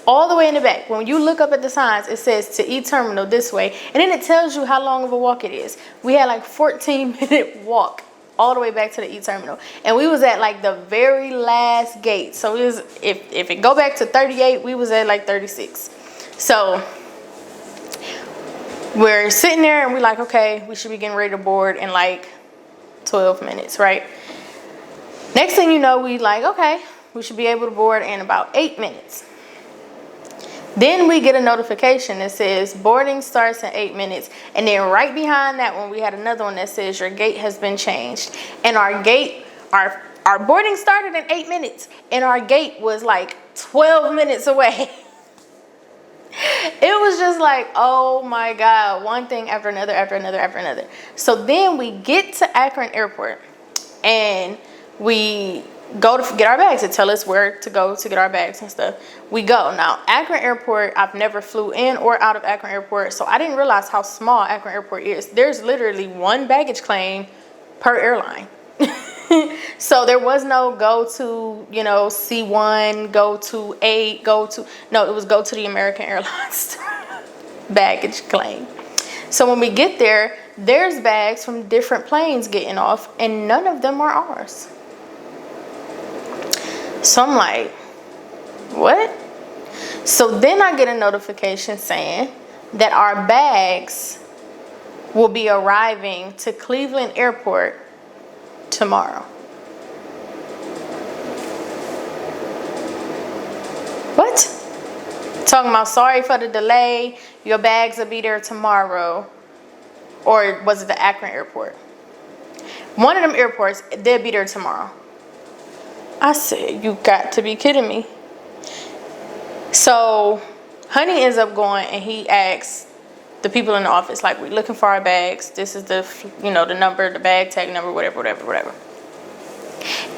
All the way in the back. When you look up at the signs, it says to E terminal this way. And then it tells you how long of a walk it is. We had like 14-minute walk all the way back to the E terminal. And we was at like the very last gate. So it was, if it go back to 38, we was at like 36. So we're sitting there and we're like, okay, we should be getting ready to board in like 12 minutes, right? Next thing you know, we like, okay, we should be able to board in about 8 minutes. Then we get a notification that says boarding starts in 8 minutes. And then right behind that one, we had another one that says your gate has been changed. And our gate, our boarding started in 8 minutes. And our gate was like 12 minutes away. It was just like, oh my God, one thing after another, after another, after another. So then we get to Akron Airport, and we go to get our bags. It tell us where to go to get our bags and stuff. We go. Now, Akron Airport, I've never flew in or out of Akron Airport, so I didn't realize how small Akron Airport is. There's literally 1 baggage claim per airline. So there was no go to, C1, go to 8, no, it was go to the American Airlines baggage claim. So when we get there, there's bags from different planes getting off, and none of them are ours. So I'm like, what? So then I get a notification saying that our bags will be arriving to Cleveland Airport tomorrow. What? Talking about sorry for the delay, your bags will be there tomorrow. Or was it the Akron Airport? One of them airports, they'll be there tomorrow. I said, you got to be kidding me. So Honey ends up going, and he asks the people in the office, like, we're looking for our bags. This is the, the number, the bag tag number, whatever.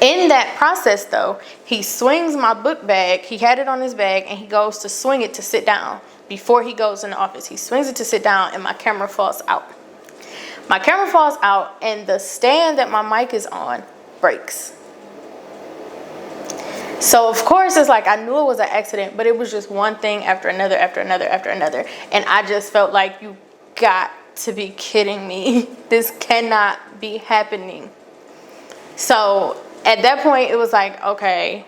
In that process, though, he swings my book bag. He had it on his bag, and he goes to swing it to sit down before he goes in the office. He swings it to sit down, and my camera falls out. My camera falls out, and the stand that my mic is on breaks. So, of course, it's like I knew it was an accident, but it was just one thing after another, after another, after another. And I just felt like, you got to be kidding me. This cannot be happening. So, at that point, it was like, okay,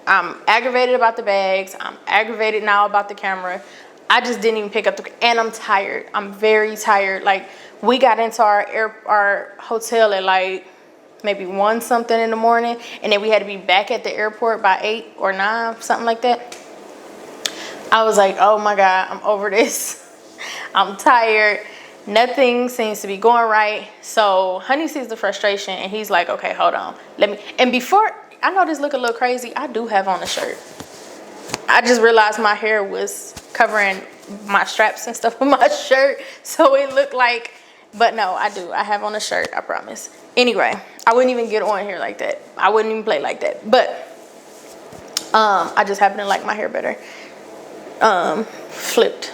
I'm aggravated about the bags. I'm aggravated now about the camera. I just didn't even pick up and I'm tired. I'm very tired. Like, we got into our hotel at like maybe 1 something in the morning, and then we had to be back at the airport by 8 or 9, something like that. I was like, oh my God, I'm over this. I'm tired. Nothing seems to be going right. So Honey sees the frustration, and he's like, okay, hold on. And before, I know this look a little crazy, I do have on a shirt. I just realized my hair was covering my straps and stuff with my shirt. So it looked like, but no, I do. I have on a shirt, I promise. Anyway, I wouldn't even get on here like that. I wouldn't even play like that. But I just happen to like my hair better. Flipped.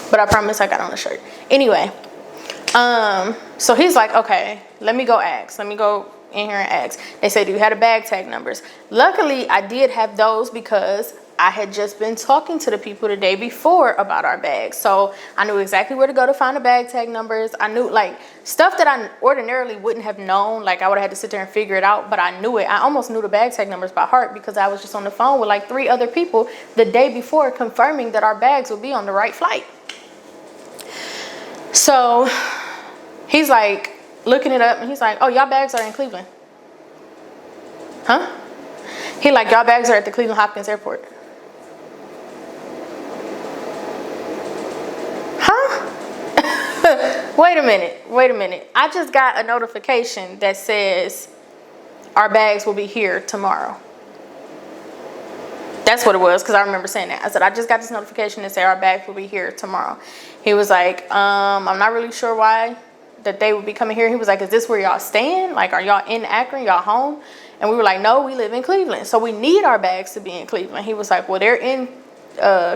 But I promise I got on a shirt. Anyway, so he's like, okay, let me go ask. Let me go in here and ask. They said, do you have the bag tag numbers? Luckily, I did have those because I had just been talking to the people the day before about our bags. So I knew exactly where to go to find the bag tag numbers. I knew like stuff that I ordinarily wouldn't have known. Like I would have had to sit there and figure it out, but I knew it. I almost knew the bag tag numbers by heart because I was just on the phone with like 3 other people the day before confirming that our bags would be on the right flight. So he's like looking it up and he's like, oh, y'all bags are in Cleveland. Huh? He like, y'all bags are at the Cleveland Hopkins Airport. Huh? Wait a minute. I just got a notification that says our bags will be here tomorrow. That's what it was, because I remember saying that. I said, I just got this notification that said our bags will be here tomorrow. He was like, I'm not really sure why that they would be coming here. He was like, is this where y'all staying? Like, are y'all in Akron? Y'all home? And we were like, no, we live in Cleveland. So we need our bags to be in Cleveland. He was like, well, they're in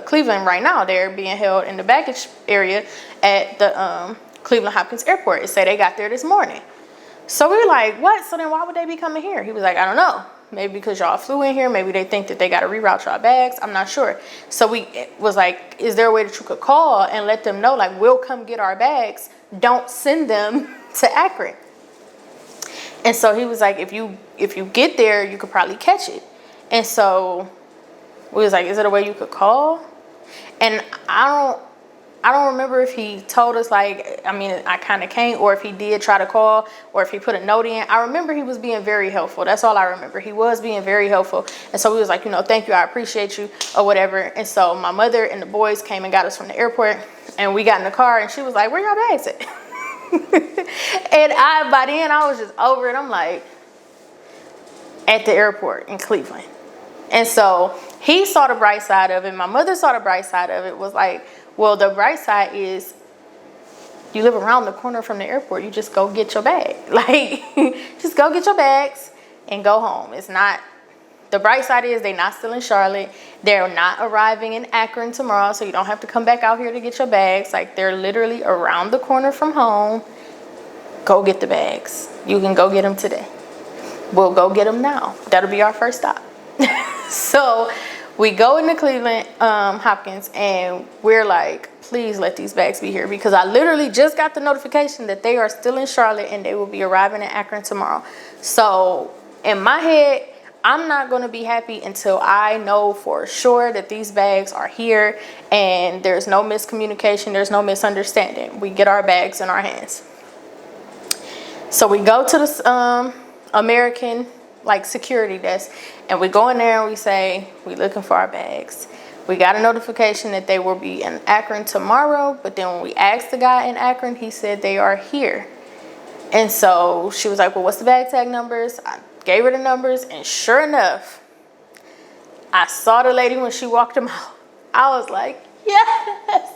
Cleveland right now. They're being held in the baggage area at the Cleveland Hopkins Airport. It said they got there this morning. So we were like, what? So then why would they be coming here? He was like, I don't know. Maybe because y'all flew in here. Maybe they think that they got to reroute y'all bags. I'm not sure. So we was like, is there a way that you could call and let them know, like, we'll come get our bags. Don't send them to Akron. And so he was like, if you get there, you could probably catch it. And so we was like, is it a way you could call? And I don't remember if he told us, like, I mean, I kind of can't, or if he did try to call, or if he put a note in. I remember he was being very helpful. That's all I remember. He was being very helpful. And so we was like, thank you, I appreciate you, or whatever. And so my mother and the boys came and got us from the airport, and we got in the car, and she was like, where y'all bags at? And by then I was just over it. I'm like, at the airport in Cleveland. And so he saw the bright side of it. My mother saw the bright side of it. Was like, well, the bright side is you live around the corner from the airport. You just go get your bag. Like, just go get your bags and go home. It's not, the bright side is they're not still in Charlotte. They're not arriving in Akron tomorrow, so you don't have to come back out here to get your bags. Like, they're literally around the corner from home. Go get the bags. You can go get them today. We'll go get them now. That'll be our first stop. So we go into Cleveland Hopkins, and we're like, please let these bags be here, because I literally just got the notification that they are still in Charlotte and they will be arriving in Akron tomorrow. So in my head, I'm not going to be happy until I know for sure that these bags are here and there's no miscommunication, there's no misunderstanding. We get our bags in our hands. So we go to the American security desk, and we go in there and we say, we looking for our bags. We got a notification that they will be in Akron tomorrow, but then when we asked the guy in Akron, he said they are here. And so she was like, well, what's the bag tag numbers? I gave her the numbers, and sure enough, I saw the lady when she walked them out. I was like, yes.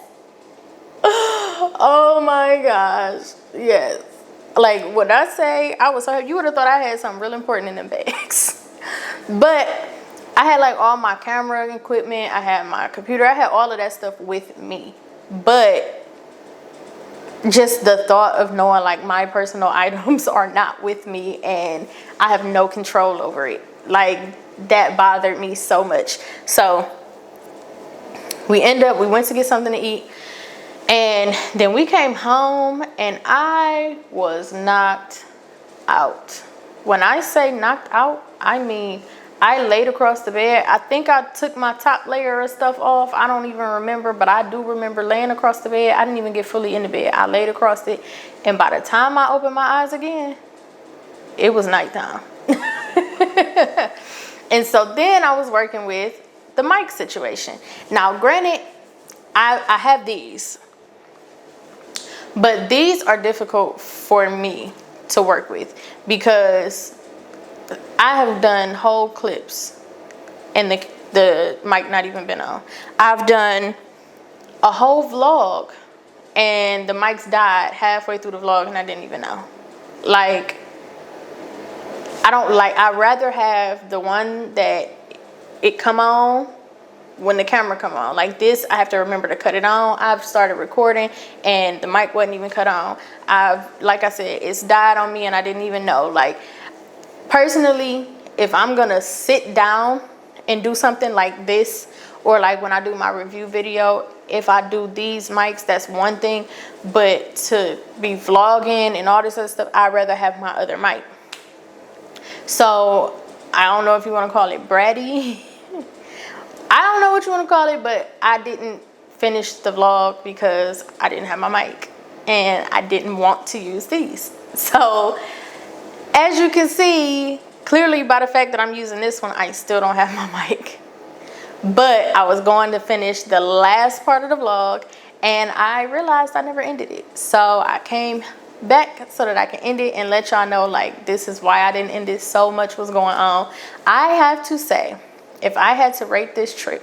Oh my gosh, yes. Like, when I say I was so happy, you would have thought I had something real important in them bags. But I had all my camera equipment, I had my computer, I had all of that stuff with me. But just the thought of knowing my personal items are not with me and I have no control over it, that bothered me so much. So we went to get something to eat. And then we came home and I was knocked out. When I say knocked out, I mean I laid across the bed. I think I took my top layer of stuff off. I don't even remember, but I do remember laying across the bed. I didn't even get fully in the bed. I laid across it, and by the time I opened my eyes again, it was nighttime. And so then I was working with the mic situation. Now, granted, I have these, but these are difficult for me to work with because I have done whole clips and the mic not even been on. I've done a whole vlog and the mics died halfway through the vlog and I didn't even know. Like, I'd rather have the one that it come on when the camera come on. Like this, I have to remember to cut it on. I've started recording and the mic wasn't even cut on. Like I said, it's died on me and I didn't even know. Like, personally, if I'm gonna sit down and do something like this, or like when I do my review video, if I do these mics, that's one thing. But to be vlogging and all this other stuff, I'd rather have my other mic. So I don't know if you want to call it bratty. I don't know what you want to call it, but I didn't finish the vlog because I didn't have my mic and I didn't want to use these. So as you can see, clearly by the fact that I'm using this one, I still don't have my mic. But I was going to finish the last part of the vlog and I realized I never ended it. So I came back so that I can end it and let y'all know, like, this is why I didn't end it. So much was going on. I have to say, if I had to rate this trip,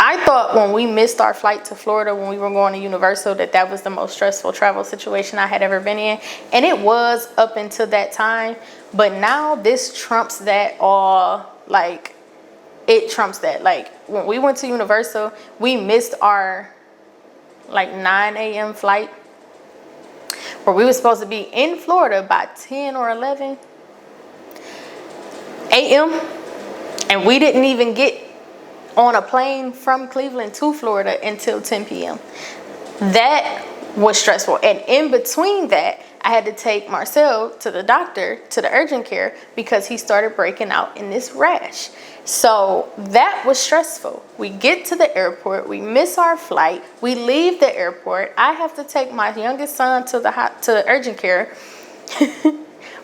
I thought when we missed our flight to Florida when we were going to Universal that was the most stressful travel situation I had ever been in. And it was up until that time. But now this trumps that all. Like, it trumps that. Like, when we went to Universal, we missed our, like, 9 a.m. flight. Where we were supposed to be in Florida by 10 or 11 a.m. And we didn't even get on a plane from Cleveland to Florida until 10 p.m. That was stressful. And in between that, I had to take Marcel to the doctor, to the urgent care, because he started breaking out in this rash. So that was stressful. We get to the airport, we miss our flight, we leave the airport. I have to take my youngest son to the urgent care.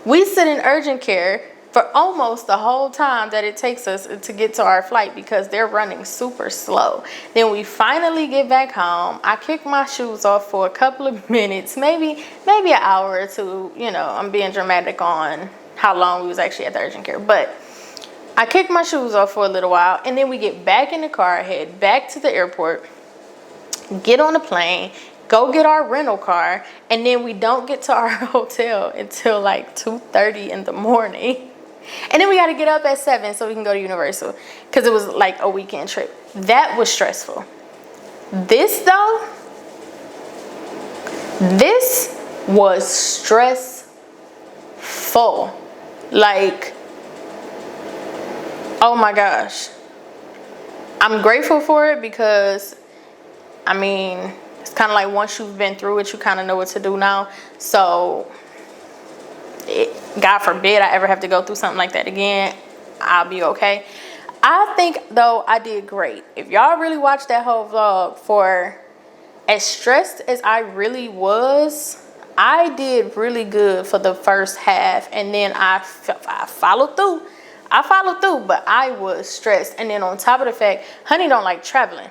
We sit in urgent care for almost the whole time that it takes us to get to our flight because they're running super slow. Then we finally get back home. I kick my shoes off for a couple of minutes, maybe an hour or two. You know, I'm being dramatic on how long we was actually at the urgent care. But I kick my shoes off for a little while, and then we get back in the car, head back to the airport, get on the plane, go get our rental car, and then we don't get to our hotel until like 2:30 in the morning. And then we got to get up at 7 so we can go to Universal because it was like a weekend trip. That was stressful. This though, this was stressful. Like, oh my gosh. I'm grateful for it because, I mean, it's kind of like once you've been through it, you kind of know what to do now. So God forbid I ever have to go through something like that again, I'll be okay. I think though I did great. If y'all really watched that whole vlog, for as stressed as I really was, I did really good for the first half, and then I followed through. But I was stressed. And then on top of the fact, honey don't like traveling.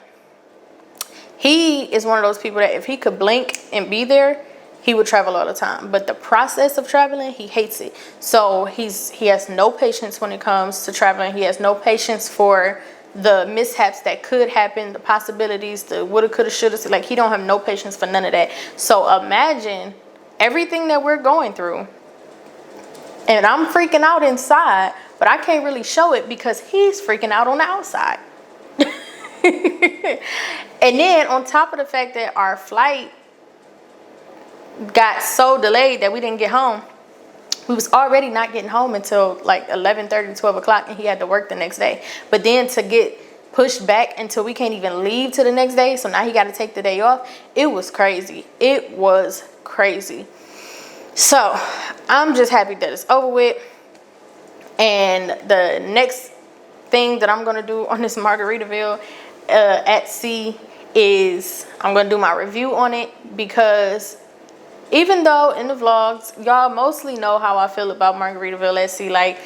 He is one of those people that if he could blink and be there, he would travel all the time. But the process of traveling, he hates it. So he has no patience when it comes to traveling. He has no patience for the mishaps that could happen, the possibilities, the woulda, coulda, shoulda. Like, he don't have no patience for none of that. So imagine everything that we're going through. And I'm freaking out inside, but I can't really show it because he's freaking out on the outside. And then on top of the fact that our flight got so delayed that we didn't get home. We was already not getting home until like 11:30, 12 o'clock, and he had to work the next day. But then to get pushed back until we can't even leave to the next day, so now he got to take the day off. It was crazy. It was crazy. So I'm just happy that it's over with. And the next thing that I'm gonna do on this Margaritaville at sea is I'm gonna do my review on it, because even though in the vlogs y'all mostly know how I feel about Margaritaville at sea, like,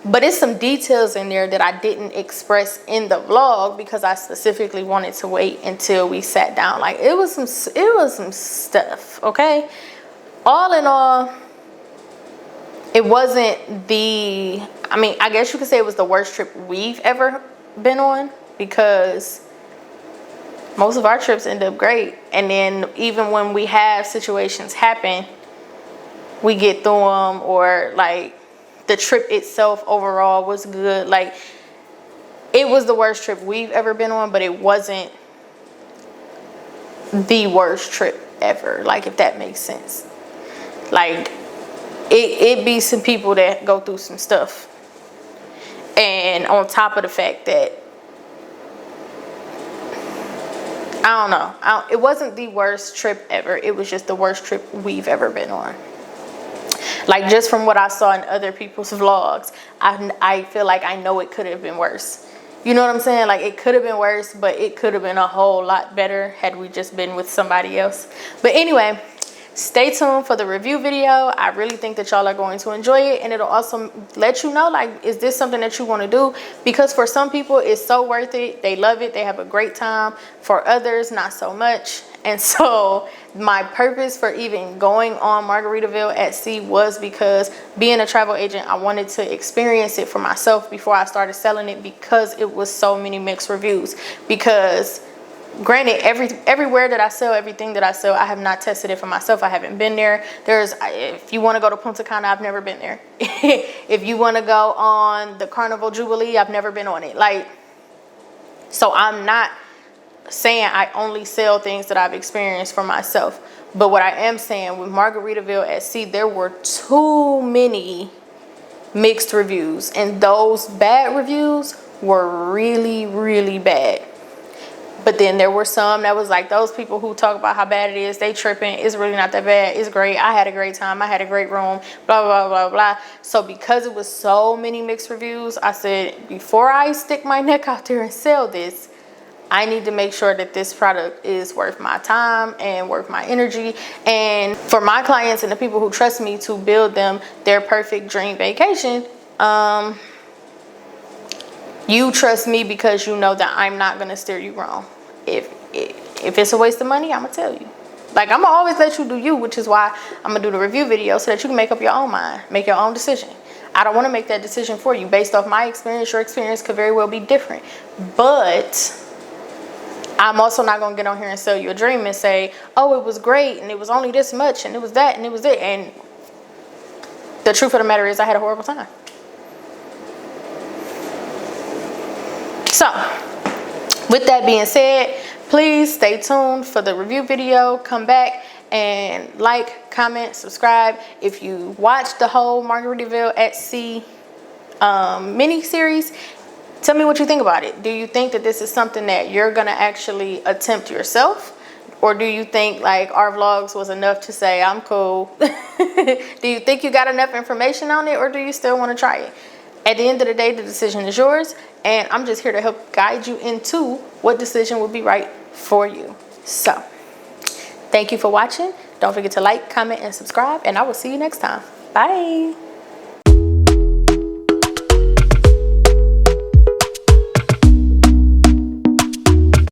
but it's some details in there that I didn't express in the vlog because I specifically wanted to wait until we sat down. Like, it was some stuff, okay? All in all, it wasn't I guess you could say it was the worst trip we've ever been on, because most of our trips end up great. And then even when we have situations happen, we get through them, or like the trip itself overall was good. Like, it was the worst trip we've ever been on, but it wasn't the worst trip ever, like, if that makes sense. Like, it be some people that go through some stuff, and on top of the fact that I don't know, it wasn't the worst trip ever, it was just the worst trip we've ever been on. Like, just from what I saw in other people's vlogs, I feel like I know it could have been worse. You know what I'm saying? Like, it could have been worse, but it could have been a whole lot better had we just been with somebody else. But anyway, stay tuned for the review video. I really think that y'all are going to enjoy it, and it'll also let you know, like, is this something that you want to do? Because for some people it's so worth it, they love it, they have a great time. For others, not so much. And so my purpose for even going on Margaritaville at sea was because, being a travel agent, I wanted to experience it for myself before I started selling it, because it was so many mixed reviews. Because granted, everywhere that I sell, everything that I sell, I have not tested it for myself. I haven't been there. If you want to go to Punta Cana, I've never been there. If you want to go on the Carnival Jubilee, I've never been on it. Like, so I'm not saying I only sell things that I've experienced for myself. But what I am saying, with Margaritaville at sea, there were too many mixed reviews, and those bad reviews were really, really bad. But then there were some that was like, those people who talk about how bad it is, they tripping, it's really not that bad, it's great, I had a great time, I had a great room, blah, blah, blah, blah. So because it was so many mixed reviews, I said, before I stick my neck out there and sell this, I need to make sure that this product is worth my time and worth my energy. And for my clients and the people who trust me to build them their perfect dream vacation, you trust me because you know that I'm not gonna steer you wrong. If it's a waste of money, I'm gonna tell you. Like, I'm gonna always let you do you, which is why I'm gonna do the review video, so that you can make up your own mind, make your own decision. I don't want to make that decision for you based off my experience. Your experience could very well be different, but I'm also not gonna get on here and sell you a dream and say, oh, it was great and it was only this much and it was that and it was it. And the truth of the matter is, I had a horrible time. So, with that being said, please stay tuned for the review video. Come back and like, comment, subscribe. If you watched the whole Margaritaville at Sea mini series, tell me what you think about it. Do you think that this is something that you're gonna actually attempt yourself? Or do you think like our vlogs was enough to say, I'm cool? Do you think you got enough information on it, or do you still wanna try it? At the end of the day, the decision is yours, and I'm just here to help guide you into what decision will be right for you. So, thank you for watching. Don't forget to like, comment, and subscribe, and I will see you next time. Bye.